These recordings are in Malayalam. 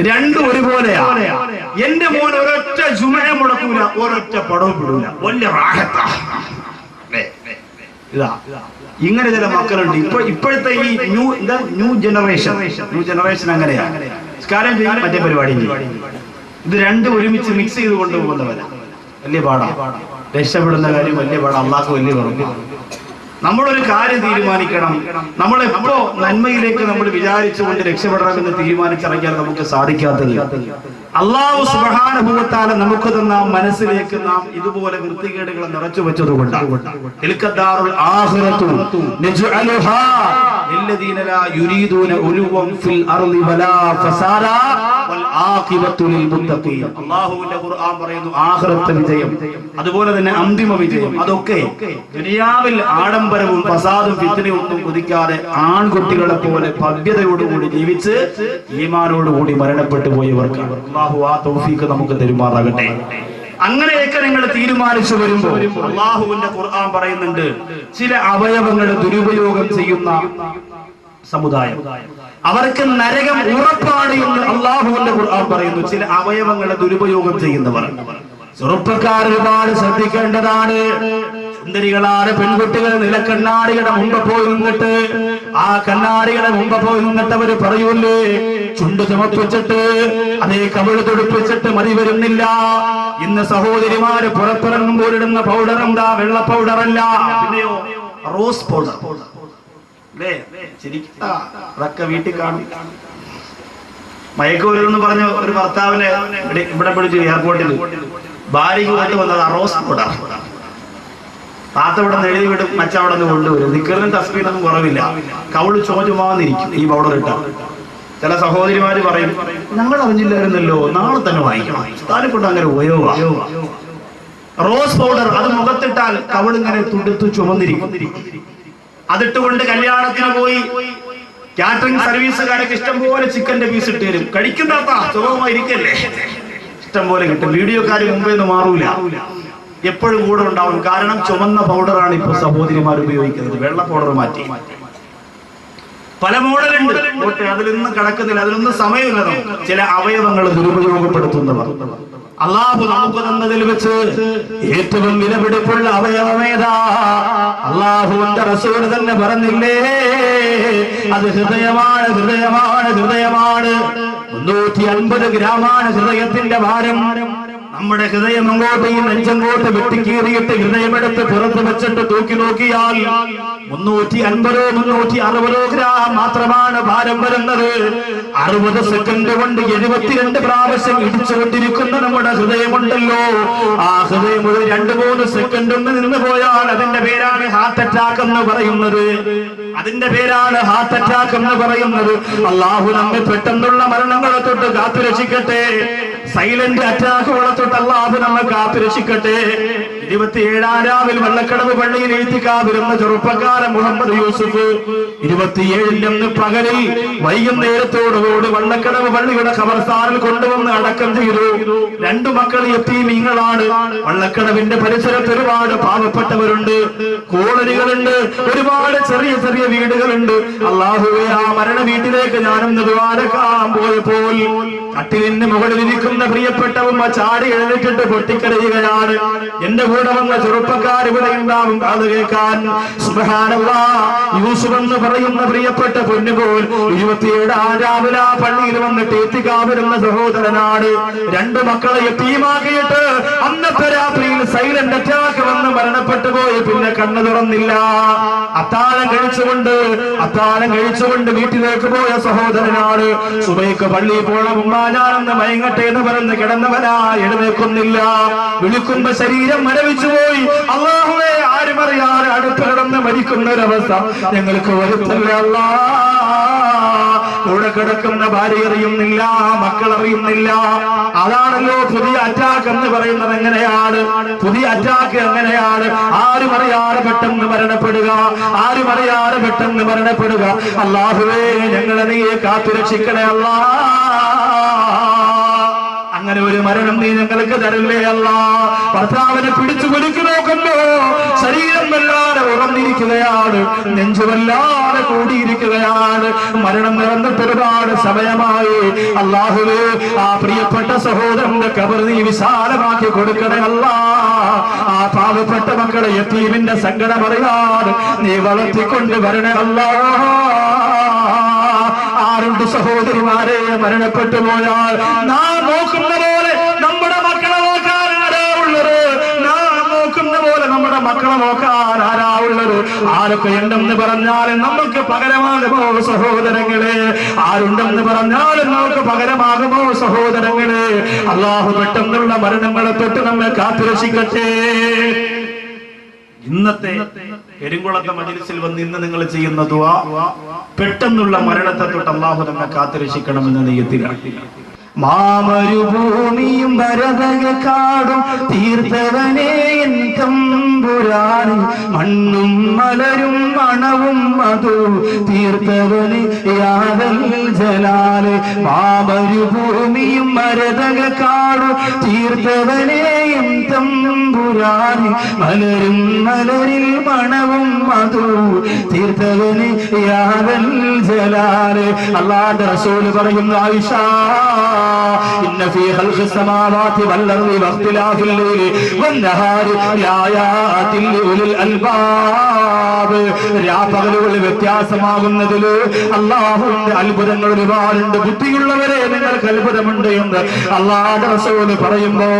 രണ്ടും ഒരുപോലെയാ. എന്റെ മോൻ ഒരൊറ്റ ജുമഅ മുടക്കൂല, ഒരൊറ്റ പടവും വിടൂല, വലിയ റാഹത്താ. ഇതാ ഇങ്ങനെ ചില മക്കളുണ്ട്. ഇപ്പോഴത്തെ ഈ ന്യൂ ജനറേഷൻ അങ്ങനെയാ. നിസ്കാരം ചെയ്യാൻ മറ്റേ പരിപാടി. ഇത് രണ്ടും ഒരുമിച്ച് മിക്സ് ചെയ്ത് കൊണ്ടുപോകുന്നവരാ. വലിയ പാടാ. രക്ഷപ്പെടുന്ന കാര്യം വലിയ പാടാ. അള്ളാഹു വലിയ പറഞ്ഞു. നമ്മളൊരു കാര്യം തീരുമാനിക്കണം. നമ്മളെപ്പോ നന്മയിലേക്ക് നമ്മൾ വിചാരിച്ചുകൊണ്ട് രക്ഷപ്പെടണമെന്ന് തീരുമാനിച്ചിറങ്ങിയാൽ നമുക്ക് സാധിക്കാത്തത് അല്ലാഹു സുബ്ഹാനഹു വ തആല നമുക്ക് തന്ന മനസ്സിലേക്ക് നാം ഇതുപോലെ വൃത്തികേടുകൾ നിറച്ചു വെച്ചതുകൊണ്ടാണ്. തിൽക്കദാറുൽ ആഖിറതു നജ്അലുഹാ ലില്ലദീന ലാ യുരീദൂന ഉലുവൻ ഫിൽ അർളി വലാ ഫസാദാ വൽ ആഖിബത്തു ലിൽ മുത്തഖീൻ. അല്ലാഹുവിന്റെ ഖുർആൻ പറയുന്നു ആഖിറത്തെ വിജയം, അതുപോലെ തന്നെ അന്തിമ വിജയം, അതൊക്കെ ദുനിയാവിൽ ആഡംബരവും ഫസാദും ഫിത്നയും ഒന്നും കൊതിക്കാതെ ആൺകുട്ടികളെ പോലെ ഭവ്യതയോടുകൂടി ജീവിച്ച് ഈമാനോടുകൂടി മരണപ്പെട്ടു പോയവർക്ക് അല്ലാഹു ആ തൗഫീഖ് നമുക്ക് തരുമാറാകട്ടെ. അങ്ങനെയൊക്കെ നിങ്ങൾ തീരുമാനിച്ചു വരുമ്പോൾ അല്ലാഹുവിന്റെ ഖുർആൻ പറയുന്നുണ്ട്, ചില അവയവങ്ങൾ ദുരുപയോഗം ചെയ്യുന്ന സമുദായം അവർക്ക് നരകം ഉറപ്പാണ് എന്ന് അല്ലാഹുവിന്റെ ഖുർആൻ പറയുന്നു. ചില അവയവങ്ങളെ ദുരുപയോഗം ചെയ്യുന്നവർ. ചെറുപ്പക്കാർ ഒരുപാട് ശ്രദ്ധിക്കേണ്ടതാണ്. സുന്ദരികളാണ് പെൺകുട്ടികൾ നിലക്കണ്ണാടിയുടെ മുമ്പ് പോയി നിന്നിട്ട് ആ കണ്ണാടിയുടെ മുമ്പ് പോയി നിന്നിട്ട് അവര് പറയൂല്ലേ, ചുണ്ട് ചുമപ്പിച്ചിട്ട് അതേ കവിള് തുടിപ്പിച്ചിട്ട് മതി വരുന്നില്ല. ഇന്ന് സഹോദരിമാര് പുറത്തിറങ്ങുമ്പോൾ ഇടുന്ന പൗഡർ എന്താ? വെള്ള പൗഡർ അല്ല, പിന്നെയോ റോസ് പൗഡർ. അതൊക്കെ വീട്ടിൽ കാണും. മയക്കുമരുന്ന് പറഞ്ഞ ഒരു ഭർത്താവിനെ ഇവിടെ പിടിച്ചു എയർപോർട്ടിൽ. ഭാര്യയ്ക്ക് കൊണ്ട് വന്നത് റോസ് പൗഡർ. താത്ത ഇവിടെ നിന്ന് എഴുതി വിടും, മച്ച അവിടെ നിന്ന് കൊണ്ടുവരും. നിക്കറിനും തസ്ബീനൊന്നും കുറവില്ല. കവിള് ചുമചുമാന്നിരിക്കും ഈ പൗഡർ ഇട്ടാൽ. ചില സഹോദരിമാര് പറയും, ഞങ്ങൾ അറിഞ്ഞില്ലായിരുന്നല്ലോ, നാളെ തന്നെ വാങ്ങിക്കണം. താനെ കൊണ്ട് അങ്ങനെ ഉപയോഗം. റോസ് പൗഡർ അത് മുഖത്തിട്ടാൽ കവിളിങ്ങനെ തുടുത്തു ചുമന്നിരിക്കും. അതിട്ടുകൊണ്ട് കല്യാണത്തിന് പോയി കാറ്ററിംഗ് സർവീസുകാരൊക്കെ ഇഷ്ടം പോലെ ചിക്കന്റെ പീസ് ഇട്ട് തരും. കഴിക്കുന്ന സുഖമായിരിക്കല്ലേ, ഇഷ്ടം പോലെ കിട്ടും. വീഡിയോക്കാര് മുമ്പേ നിന്ന് മാറൂല, എപ്പോഴും കൂടെ ഉണ്ടാവും. കാരണം ചുമന്ന പൗഡറാണ് ഇപ്പൊ സഹോദരിമാർ ഉപയോഗിക്കുന്നത്. വെള്ള പൗഡർ മാറ്റി പല മോഡലുണ്ട്. അതിലൊന്നും കടക്കുന്നില്ല, അതിലൊന്നും സമയമില്ല. ചില അവയവങ്ങൾ ദുരുപയോഗപ്പെടുത്തുന്നവർ. അല്ലാഹു നമുക്ക് തന്നതിൽ വെച്ച് ഏറ്റവും വിലപിടിപ്പുള്ള അവയവമേതാ? അല്ലാഹുവിന്റെ റസൂൽ തന്നെ പറഞ്ഞില്ലേ, അത് ഹൃദയമാണ്, ഹൃദയമാണ്, ഹൃദയമാണ്. 350 ഗ്രാമാണ് ഹൃദയത്തിന്റെ ഭാരം. നമ്മുടെ ഹൃദയം അങ്ങോട്ട് ഈ നെഞ്ചങ്ങോട്ട് വെട്ടിക്കീറിയിട്ട് ഹൃദയമെടുത്ത് പുറത്ത് വെച്ചിട്ട് തൂക്കി നോക്കിയാൽ 350 360 ഗ്രാം മാത്രമാണ് ഭാരം വരുന്നത്. 60 സെക്കൻഡ് കൊണ്ട് 72 പ്രാവശ്യം ഇടിച്ചുകൊണ്ടിരിക്കുന്ന നമ്മുടെ ഹൃദയമുണ്ടല്ലോ, ആ ഹൃദയം ഒരു 2-3 സെക്കൻഡ് ഒന്ന് നിന്ന് പോയാൽ അതിന്റെ പേരാണ് ഹാർട്ട് അറ്റാക്ക് എന്ന് പറയുന്നത്. അതിന്റെ പേരാണ് ഹാർട്ട് അറ്റാക്ക് എന്ന് പറയുന്നത്. അല്ലാഹു നമ്മെ പെട്ടെന്നുള്ള മരണങ്ങളെ തൊട്ട് കാത്തുരക്ഷിക്കട്ടെ. സൈലന്റ് അറ്റാക്കുകളെ തൊട്ട് അല്ലാഹു നമ്മെ കാത്തുരക്ഷിക്കട്ടെ. 27-ാം രാവിൽ വെള്ളക്കടവ് പള്ളിയിൽ എഴുത്തിക്കാതിരുന്ന ചെറുപ്പക്കാരൻ മുഹമ്മദ് യൂസുഫ് 27-ന് പകലിൽ വൈകുന്നേരത്തോടുകൂടി വെള്ളക്കടവ് പള്ളിയുടെ ഖബർസ്ഥാനിൽ കൊണ്ടുവന്ന് അടക്കം ചെയ്തു. 2 മക്കൾ യതീമീങ്ങളാണ്. വെള്ളക്കടവിന്റെ പരിസരത്ത് ഒരുപാട് പാവപ്പെട്ടവരുണ്ട്, കോളനികളുണ്ട്, ഒരുപാട് ചെറിയ ചെറിയ വീടുകളുണ്ട്. അല്ലാഹുവേ, ആ മരണ വീട്ടിലേക്ക് ഞാനൊന്ന് ദ്വാരക്കാൻ പോയപ്പോൾ കട്ടിലിന് മുകളിലിരിക്കുന്ന പ്രിയപ്പെട്ട ഉമ്മ ചാടി എഴുന്നേറ്റിട്ട് പൊട്ടിക്കരയുകയാണ്. എന്റെ കൂടെ വന്ന ചെറുപ്പക്കാർ ഇവിടെ ഉണ്ടാവും അത് കേൾക്കാൻ. സുബ്ഹാനല്ലാഹ്, യൂസുഫ് എന്ന് പറയുന്ന പ്രിയപ്പെട്ട പൊന്നുപോൽ 27-ാം രാവിലെ ആ പള്ളിയിൽ വന്നിട്ട് എത്തിക്കാവുന്ന സഹോദരനാണ്. 2 മക്കളെ യതീമാക്കിയിട്ട് അന്നത്തെ രാത്രിയിൽ സൈലന്റ് അറ്റാക്ക് വന്ന് മരണപ്പെട്ടു പോയി. പിന്നെ കണ്ണു തുറന്നില്ല. അത്താഴം കഴിച്ചുകൊണ്ട് വീട്ടിലേക്ക് പോയ സഹോദരനാണ്. സുബൈക്ക് പള്ളിയിൽ പോകണം, ഉമ്മ ഞാനൊന്ന് മയങ്ങട്ടെ എന്ന് പറഞ്ഞ് കിടന്നവനാ എഴുന്നേൽക്കുന്നില്ല. വിളിക്കുമ്പോ ശരീരം മരവിച്ചു പോയി. അല്ലാഹുവേ, ആരും അറിയാതെ അടുത്ത് കിടന്ന് മരിക്കുന്ന ഒരവസ്ഥ ഞങ്ങൾക്ക് വരുത്തല്ല അല്ലാ. കൂടെ കിടക്കുന്ന ഭാര്യ അറിയുന്നില്ല, മക്കൾ അറിയുന്നില്ല. അതാണല്ലോ പുതിയ അറ്റാക്ക് എന്ന് പറയുന്നത്. എങ്ങനെയാണ് പുതിയ അറ്റാക്ക്? എങ്ങനെയാണ്? ആരും അറിയാതെ പെട്ടെന്ന് മരണപ്പെടുക, ആരും അറിയാതെ പെട്ടെന്ന് മരണപ്പെടുക. അല്ലാഹുവേ, ഞങ്ങളെ നീ കാത്തുരക്ഷിക്കണേ അല്ലാ. അങ്ങനെ ഒരു മരണം നീ ഞങ്ങൾക്ക് തരല്ലേ അല്ലാ. ഭർത്താവിനെ പിടിച്ചു കുലുക്കി നോക്കുമ്പോ ശരീരം വല്ലാതെ ഉറന്നിരിക്കുകയാണ്, നെഞ്ചുവല്ലാതെ കൂടിയിരിക്കുകയാണ്. മരണം നിറന്നിട്ട് ഒരുപാട് സമയമായി. അല്ലാഹുവേ, ആ പ്രിയപ്പെട്ട സഹോദരന്റെ ഖബർ നീ വിശാലമാക്കി കൊടുക്കണേ അല്ലാ. ആ പാവപ്പെട്ട മക്കളെ യതീമിന്റെ സങ്കടം അറിയാതെ നീ വളർത്തിക്കൊണ്ട് വരണേ അല്ലാ. ആരുണ്ട് സഹോദരിമാരെ മരണപ്പെട്ടു പോയാൽ നാം നോക്കുന്ന പോലെ നമ്മുടെ മക്കളെ നോക്കാൻ ആരാ ഉള്ളത്? നാം നോക്കുന്ന പോലെ നമ്മുടെ മക്കളെ നോക്കാൻ ആരാ ഉള്ളത്? ആരൊക്കെ ഉണ്ടെന്ന് പറഞ്ഞാലും നമുക്ക് പകരമാകുമോ സഹോദരങ്ങളെ? ആരുണ്ടെന്ന് പറഞ്ഞാലും നമുക്ക് പകരമാകുമോ സഹോദരങ്ങളെ? അല്ലാഹു പെട്ടെന്നുള്ള മരണങ്ങളെ തൊട്ട് നമ്മെ കാത്തുരക്ഷിക്കട്ടെ. ഇന്നത്തെ പെരുങ്കുളത്തെ മജ്‌ലിസിൽ വന്ന് ഇന്ന് നിങ്ങൾ ചെയ്യുന്ന ദുആ, പെട്ടെന്നുള്ള മരണത്തെ തൊട്ട് അല്ലാഹു നമ്മെ കാത്തുരക്ഷിക്കണമെന്ന നിയ്യത്തിലാണ്. മാമരുഭൂമിയും ഭരതകാടും തീർത്തവനേ എൻ തമ്പുരാൻ, മണ്ണും മലരും മണവും മധു തീർത്തവന് യാദൽ ജലാല്. മാമരുഭൂമിയും ഭരതകാടും തീർത്തവനേ എൻ തമ്പുരാൻ, മലരും മലരിൽ മണവും മധു തീർത്തവന് യാദൽ ജലാല്. അല്ലാഹുവിന്റെ റസൂൽ പറയുന്നു, ആയിഷ إن في خلق السماوات والأرض واختلاف الليل والنهار لآيات لأولي الألباب. രാപ്പകലുകൾ വ്യത്യാസമാകുന്നതിൽ അല്ലാഹുവിന്റെ അത്ഭുതങ്ങൾ ഒരുപാടുണ്ട്. ബുദ്ധിയുള്ളവരെ നിങ്ങൾക്ക് അത്ഭുതമുണ്ട് എന്ന് അല്ലാഹുവിന്റെ റസൂൽ പറയുമ്പോ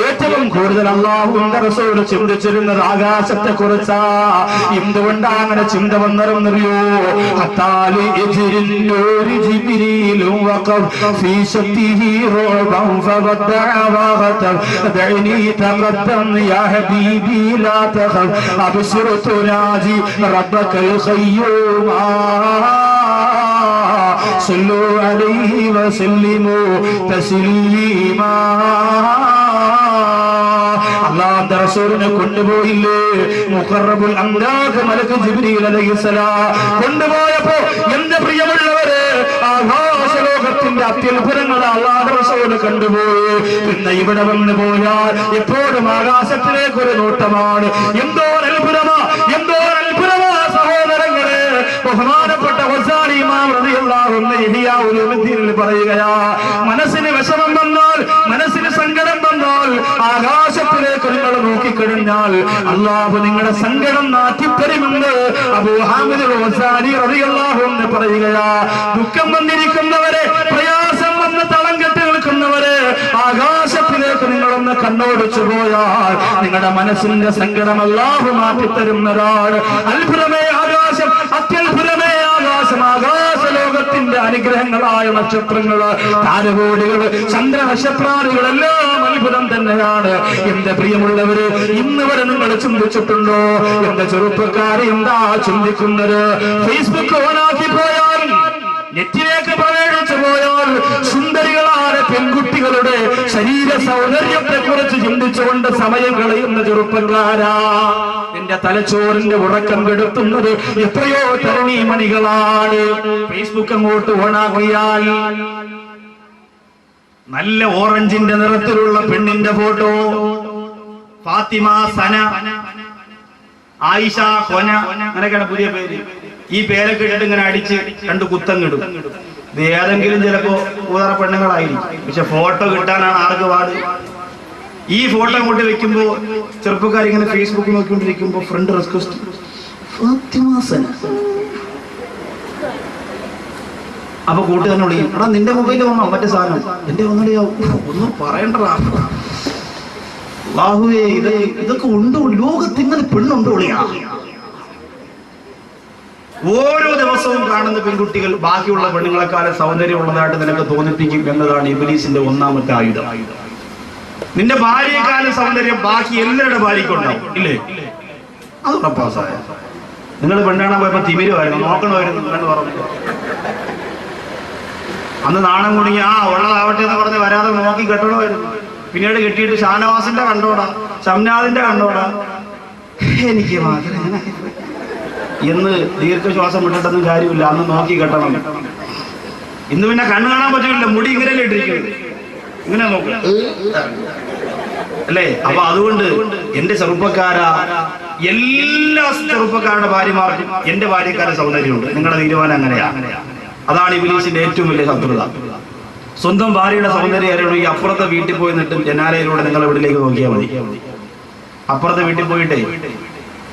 ഏറ്റവും കൂടുതൽ അല്ലാഹുവിന്റെ റസൂൽ ചിന്തിച്ചിരുന്നത് ആകാശത്തെ കുറിച്ചാ. എന്തുകൊണ്ടാ അങ്ങനെ ചിന്ത വന്നറിയോ? ഹത്താലി ജിബ്രീലു ജിബ്രീലും വഖഫ് شته رعبا فودع وغتب دعني تقدم يا حبيبي لا تخف أبشر تناجي ربك الخيوم صلوا عليه وسلموا تسليما. അല്ലാഹുവിന്റെ റസൂലിനെ കൊണ്ടുപോയില്ലേ മുഖറബുൽ അംലാഖ് മലക്ക് ജിബ്രീൽ അലൈഹിസ്സലാം കൊണ്ടുപോയപ്പോ എന്റെ പ്രിയമുള്ളവരെ ആകാശലോകത്തിന്റെ അത്യത്ഭുതങ്ങൾ അല്ലാഹുവിന്റെ റസൂൽ കണ്ടുപോയി. പിന്നെ ഇവിടെ വന്നു പോയാൽ എപ്പോഴും ആകാശത്തിലേക്ക് ഒരു നോട്ടമാണ്. എന്തോ അത്ഭുതമാ, എന്തോ അത്ഭുതമാ സഹോദരങ്ങളെ. ബഹുമാനപ്പെട്ട ഗസാലി ഇമാം റളിയല്ലാഹു അൻഹു ഇഹ്യാ ഉലൂമുദ്ദീനിൽ പറയുകയാ, മനസ്സിന് വിഷമം വന്നാൽ, മനസ്സിന് സങ്കടം വന്നാൽ ആകാശത്തിലേക്ക് നിങ്ങൾ നോക്കിക്കഴിഞ്ഞാൽ അല്ലാഹു നിങ്ങളുടെ സങ്കടം മാറ്റിത്തരുമെന്ന് അബൂ ഹാമിദ് ഗസാലി റളിയല്ലാഹു അൻഹു പറയുകയാ. ദുഃഖം വന്നിരിക്കുന്നവരെ, പ്രയാസം വന്ന് തളം കെട്ടി നിൽക്കുന്നവരെ ആകാശത്തിലേക്ക് നിങ്ങളൊന്ന് കണ്ണോടിച്ചു പോയാൽ നിങ്ങളുടെ മനസ്സിന്റെ സങ്കടം അല്ലാഹു മാറ്റിത്തരുന്നതാണ്. അത്ഭുതമേ ആകാശം, അത്യത്ഭുതമേ ആകാശം. ആകാശലോകത്തിന്റെ അനുഗ്രഹങ്ങളായ നക്ഷത്രങ്ങള്, താരകോടികള്, ചന്ദ്രനക്ഷത്രാദികൾ എല്ലാം അത്ഭുതം തന്നെയാണ്. എന്റെ പ്രിയമുള്ളവര്, ഇന്ന് വരെ നിങ്ങൾ ചിന്തിച്ചിട്ടുണ്ടോ? എന്റെ ചെറുപ്പക്കാരെ എന്താ ചിന്തിക്കുന്നത്? ഫേസ്ബുക്ക് ഓണാക്കി പോയാൽ, നെറ്റിലേക്ക് പ്രവേശിച്ചു പോയാൽ സുന്ദരികളായ പെൺകുട്ടികളുടെ ശരീര സൗന്ദര്യത്തെ കുറിച്ച് ചിന്തിച്ചുകൊണ്ട് സമയം കളയുന്ന ചെറുപ്പക്കാരാ. എന്റെ തലച്ചോറിന്റെ ഉറക്കം കെടുത്തുന്നത് എത്രയോ തരുണീമണികളാണ്. ഫേസ്ബുക്ക് അങ്ങോട്ട് ഓണാക്കിയാൽ നല്ല ഓറഞ്ചിന്റെ നിറത്തിലുള്ള പെണ്ണിന്റെ ഫോട്ടോ, ഫാത്തിമ, സന, ആയിഷ, ഹൊന, അങ്ങനെയൊക്കെയാണ് പുതിയ പേര്. ഈ പേരൊക്കെ ഇട്ടിട്ട് ഇങ്ങനെ അടിച്ച് രണ്ട് കുത്തങ്ങിടും. ഇത് ഏതെങ്കിലും ചിലപ്പോ ഊതറ പെണ്ണുങ്ങളായിരിക്കും. പക്ഷെ ഫോട്ടോ കിട്ടാനാണ് ആർക്ക് പാട്. ഈ ഫോട്ടോ അങ്ങോട്ട് വെക്കുമ്പോ ചെറുപ്പക്കാർ ഇങ്ങനെ ഫേസ്ബുക്ക് നോക്കിക്കൊണ്ടിരിക്കുമ്പോ ഫ്രണ്ട് റിക്വസ്റ്റ് ഫാത്തിമ സന. അപ്പൊ കൂട്ടുകാരനെ വിളിക്കും, എടാ നിന്റെ മൊബൈലിൽ വന്നോ മറ്റേ സാധനം, എന്റെ ഒന്നുകൂടിയാവും, ഒന്നും പറയണ്ടടാ. അല്ലാഹുവേ, ഇതൊക്കെ ഉണ്ടോ? ലോകത്ത് ഇങ്ങനെ പെണ്ണുണ്ടോ? വിളിയാ ഓരോ ദിവസവും കാണുന്ന പെൺകുട്ടികൾ ബാക്കിയുള്ള പെണ്ണുങ്ങളെക്കാളും സൗന്ദര്യമുള്ളതായിട്ട് നിനക്ക് തോന്നിപ്പിക്കും എന്നതാണ് ഇബ്ലീസിന്റെ ഒന്നാമത്തെ ആയുധം. നിന്റെ ഭാര്യയെക്കാളും സൗന്ദര്യം ബാക്കി എല്ലാവരുടെ ഭാര്യയ്ക്കുണ്ടാവും, ഇല്ലേ? അത് ഉറപ്പാസായ. നിങ്ങൾ പെണ്ണാണാൻ പോയപ്പോ തിമിരുമായിരുന്നു, നോക്കണമായിരുന്നു എന്ന് പറഞ്ഞു. അന്ന് നാണം കുടുങ്ങി ഉള്ളതാവട്ടെ എന്ന് പറഞ്ഞ് വരാതെ നോക്കി കെട്ടണമായിരുന്നു. പിന്നീട് കെട്ടിയിട്ട് ഷാനവാസിന്റെ കണ്ടോടാ, ഷംനാദിന്റെ കണ്ടോടാ, എനിക്ക് മാത്രമേ എന്ന് ദീർഘശ്വാസം വിട്ടിട്ടൊന്നും കാര്യമില്ല. അന്ന് നോക്കി കെട്ടണം. ഇന്ന് പിന്നെ കണ്ണു കാണാൻ പറ്റില്ല, മുടി ഇങ്ങനെ ഇട്ടിരിക്കുന്നത്. ഇങ്ങനെ നോക്കുക അല്ലേ? അപ്പൊ അതുകൊണ്ട് എന്റെ ചെറുപ്പക്കാരാ, എല്ലാ ചെറുപ്പക്കാരുടെ ഭാര്യമാർക്കും എന്റെ ഭാര്യക്കാരുടെ സൗന്ദര്യമുണ്ട്. നിങ്ങളുടെ തീരുമാനം അങ്ങനെയാ. അതാണ് ഇബ്ലീസിന്റെ ഏറ്റവും വലിയ ശത്രുത. സ്വന്തം ഭാര്യയുടെ സൗന്ദര്യം അറിയണം. ഈ അപ്പുറത്തെ വീട്ടിൽ പോയി നിന്നിട്ട് ജനാലയിലൂടെ നിങ്ങൾ വീട്ടിലേക്ക് നോക്കിയാൽ മതി. അപ്പുറത്തെ വീട്ടിൽ പോയിട്ടേ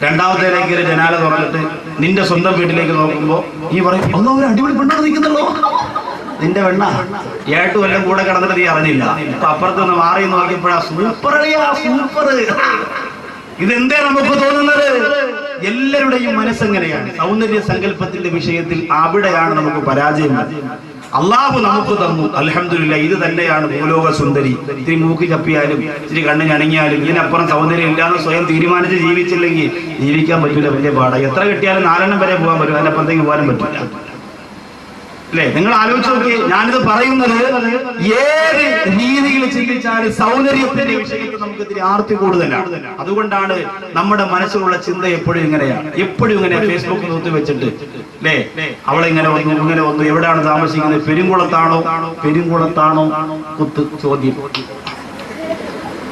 രണ്ടാമത്തേലേക്ക് ജനാല തുറന്നിട്ട് നിന്റെ സ്വന്തം വീട്ടിലേക്ക് നോക്കുമ്പോ ഈ പറയും, ഒന്നോ ഒരു അടിപൊളി പെണ്ണോട് നിൽക്കുന്നല്ലോ, നിന്റെ വെണ്ണ ഏട്ടു എല്ലാം കൂടെ കിടന്നിട്ട് നീ അറിഞ്ഞില്ല. ഇപ്പൊ അപ്പുറത്ത് നിന്ന് മാറി നോക്കിയപ്പോഴാ സൂപ്പർ സൂപ്പർ. ഇതെന്തേ നമുക്ക് തോന്നുന്നത്? എല്ലാവരുടെയും മനസ്സെങ്ങനെയാണ്? സൗന്ദര്യ സങ്കല്പത്തിന്റെ വിഷയത്തിൽ അവിടെയാണ് നമുക്ക് പരാജയം. അള്ളാഹു നമുക്ക് തന്നു, അൽഹംദുലില്ലാഹ്. ഇത് തന്നെയാണ് ഭൂലോക സുന്ദരി. ഇത്തിരി മൂക്കി ചപ്പിയാലും ഇത്തിരി കണ്ണ് ഞണങ്ങിയാലും ഇതിനപ്പുറം സൗന്ദര്യം ഇല്ലാന്ന് സ്വയം തീരുമാനിച്ച് ജീവിച്ചില്ലെങ്കിൽ ജീവിക്കാൻ പറ്റില്ല. വലിയ പാടാ. എത്ര കിട്ടിയാലും 4 വരെ പോകാൻ പറ്റും, അതിനപ്പുറത്തേക്ക് പോകാനും പറ്റില്ല. അല്ലേ? നിങ്ങൾ ആലോചിച്ച് നോക്കി. ഞാനിത് പറയുന്നത് ഏത് രീതിയിൽ ചിന്തിച്ചാലും സൗന്ദര്യത്തിന്റെ വിഷയത്തിൽ നമുക്ക് ഇത്തിരി ആർത്തി കൂടുതലാണ്. അതുകൊണ്ടാണ് നമ്മുടെ മനസ്സിലുള്ള ചിന്ത എപ്പോഴും ഇങ്ങനെയാണ്. എപ്പോഴും ഇങ്ങനെ ഫേസ്ബുക്ക് നോക്കി വെച്ചിട്ട് അല്ലേ, അവളെ ഇങ്ങനെ വന്നു ഇങ്ങനെ വന്നു, എവിടെയാണ് താമസിക്കുന്നത്, പെരുങ്കുളത്താണോ കുത്ത് ചോദ്യം.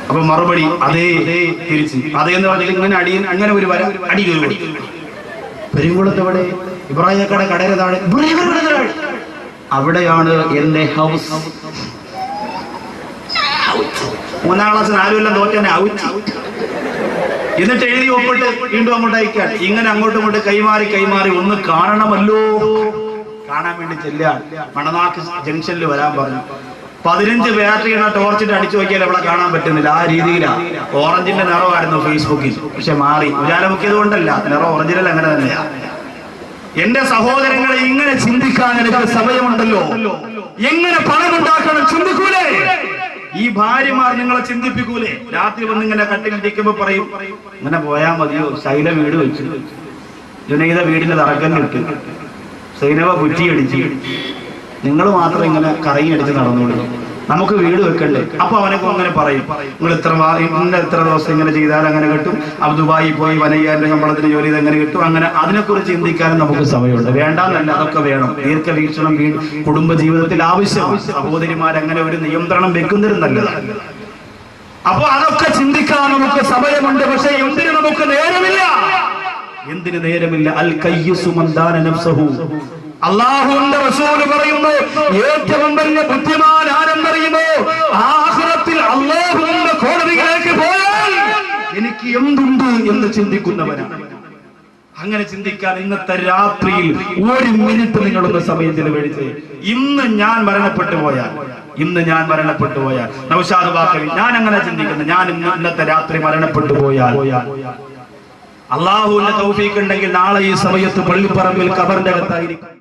അപ്പൊ മറുപടി അതേ തിരിച്ച് അതേ എന്ന് പറഞ്ഞാൽ ഇങ്ങനെ അടിയിൽ അങ്ങനെ ഒരു വര അടി കയറി. പെരുങ്കുളത്ത് എവിടെ? ഇബ്രാഹിംകട കടയുടെ താഴെ. അവിടെയാണ് എന്റെ ഹൗസ്. 3ാം ക്ലാസ് 4 കൊല്ലം തോറ്റനെ ഔറ്റ്. എന്നിട്ട് എഴുതി ഒപ്പിട്ട് വീണ്ടും അങ്ങോട്ട് അയക്കാൻ. ഇങ്ങനെ അങ്ങോട്ടും ഇങ്ങോട്ട് കൈമാറി ഒന്ന് കാണണമല്ലോ. കാണാൻ വേണ്ടി ചെല്ലാൻ മണനാക്ക് ജംഗ്ഷനിൽ വരാൻ പറഞ്ഞു. 15 ബാറ്ററിയുടെ ടോർച്ചിട്ട് അടിച്ചു നോക്കിയാൽ അവിടെ കാണാൻ പറ്റുന്നില്ല. ആ രീതിയിലാണ്. ഓറഞ്ചിന്റെ നിറമായിരുന്നു ഫേസ്ബുക്കിൽ, പക്ഷെ മാറി. ഉജാലമുക്കിയത് കൊണ്ടല്ല, നിറം ഒറിജിനൽ അങ്ങനെ തന്നെയാ. എന്റെ സഹോദരങ്ങളെ, ഇങ്ങനെ ചിന്തിക്കാൻ എനിക്ക് സമയമുണ്ടല്ലോ. എങ്ങനെ പണമുണ്ടാക്കണം ചിന്തിക്കൂലേ? ഈ ഭാര്യമാർ നിങ്ങളെ ചിന്തിപ്പിക്കൂലേ? രാത്രി വന്ന് ഇങ്ങനെ കട്ടിലിരിക്കുമ്പോ പറയും, ഇങ്ങനെ പോയാൽ മതിയോ, ശൈല വീട് വെച്ചു, ജുനൈദ വീടിന്റെ തറക്കല്ലിട്ട്, സൈനവ കുറ്റിയടിച്ച്, നിങ്ങൾ മാത്രം ഇങ്ങനെ കറങ്ങി അടിച്ച് നടന്നോളൂ, നമുക്ക് വീട് വെക്കണ്ടേ? അപ്പൊ അവനൊക്കെ അങ്ങനെ പറയും, നിങ്ങൾ എത്ര ദിവസം ഇങ്ങനെ ചെയ്താൽ അങ്ങനെ കിട്ടും, അത് ദുബായി പോയി 5000 ശമ്പളത്തിന് ജോലി ചെയ്ത് എങ്ങനെ കിട്ടും, അങ്ങനെ അതിനെക്കുറിച്ച് ചിന്തിക്കാനും നമുക്ക് സമയമുണ്ട്. വേണ്ടാന്നല്ല, അതൊക്കെ വേണം. ദീർഘവീക്ഷണം കുടുംബ ജീവിതത്തിൽ ആവശ്യമാണ്. സഹോദരിമാരങ്ങനെ ഒരു നിയന്ത്രണം വെക്കുന്നതിന് നല്ലതാണ്. അപ്പൊ അതൊക്കെ ചിന്തിക്കാൻ നമുക്ക് സമയമുണ്ട്. പക്ഷെ എന്തിന് നമുക്ക് നേരമില്ല? എന്തിന് നേരമില്ല? അൽ കയ്യിസു മൻ ദാന നഫ്സഹു. അല്ലാഹുവിന്റെ റസൂൽ പറയുന്നു, ഏറ്റവും വലിയ ബുദ്ധിമാൻ ആരെന്നറിയുമോ? ആഖിറത്തിൽ അല്ലാഹുവിന്റെ കോടതിയിലേക്ക് പോയാൽ എനിക്ക് എന്തുണ്ട് എന്ന് ചിന്തിക്കുന്നവനാണ്. അങ്ങനെ ചിന്തിക്കാൻ ഇന്നത്തെ രാത്രിയിൽ 1 മിനിറ്റ് നിങ്ങളൊന്ന് സമയം ചെലവഴിച്ച്, ഇന്ന് ഞാൻ മരണപ്പെട്ടു പോയാൽ നൗഷാദ് ബാഖവി, ഞാൻ അങ്ങനെ ചിന്തിക്കുന്നു, ഞാൻ ഇന്നത്തെ രാത്രി മരണപ്പെട്ടു പോയാൽ അള്ളാഹുവിന്റെ തൗഫീഖ് ഉണ്ടെങ്കിൽ നാളെ ഈ സമയത്ത് പള്ളിപ്പറമ്പിൽ ഖബറിന്റെ അകത്തായിരിക്കും.